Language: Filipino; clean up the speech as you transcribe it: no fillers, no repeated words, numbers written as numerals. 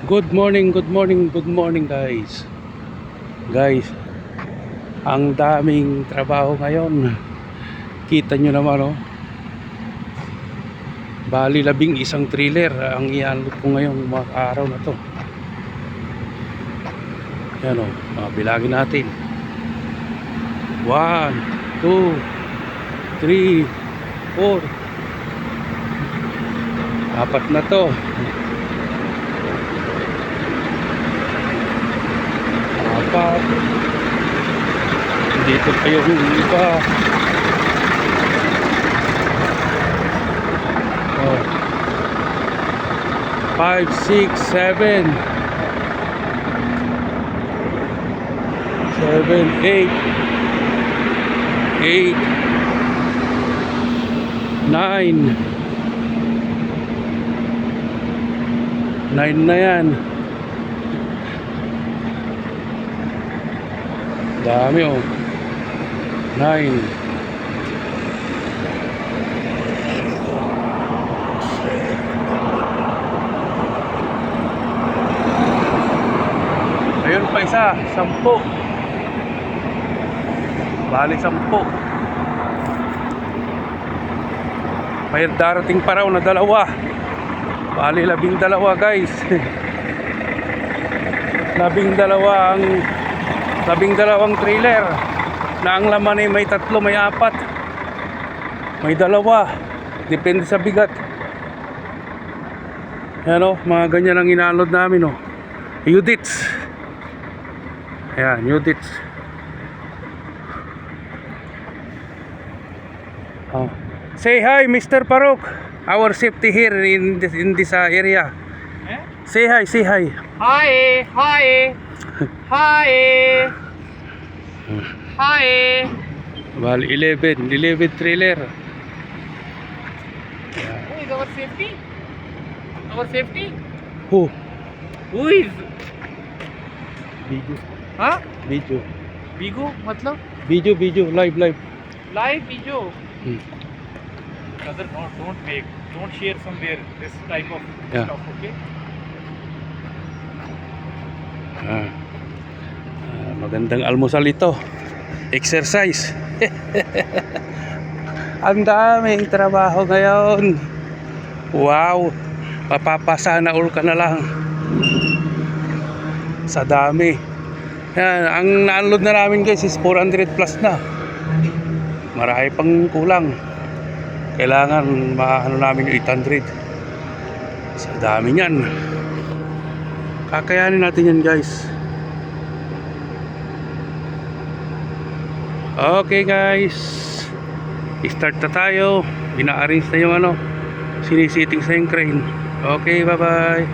Good morning, good morning, good morning guys. Guys, ang daming trabaho ngayon. Kita nyo naman, oh. Bali 11 trailer ang ianlot ko ngayon mga araw na to. Yan, oh, bilagin natin. 1, 2, 3, 4. Apat na to. Apat. Dito pa yung iba. Oh. 5, 6, 7. 7, 8. 8. 9. 9 na yan. Dami, oh. 9. Ayun pa isa, 10. Bali 10. May darating pa raw na 2. Bali 12 guys. 12 trailer na ang laman ay may 3, may 4, may 2, depende sa bigat. Yan, oh, mga ganyan ang inalod namin, oh. Udits. Ayan, Udits. Oh. Say hi, Mr. Parok. Our safety here in this area. Eh? Say hi, say hi. Hi, hi, hi, hi. Bali 11 trailer. Who is our safety? Our safety? Who? Who is? Video. Huh? Video. Bigo? मतलब? Video, live. Live video. Hmm. Brother, don't share somewhere this type of Yeah. stuff, okay? Magandang almusal ito. Exercise. Ang daming trabaho ngayon. Wow. Mapapasana all ka na lang. Sa dami. Yan, ang na-unload na namin guys is 400 plus na. Marami pang kulang. Kailangan maano namin yung 800. Sa dami niyan. Kakayanin natin yan guys. Okay guys, start na tayo. Ina-arrange na yung ano, sinisiting sa yung crane. Okay, bye bye.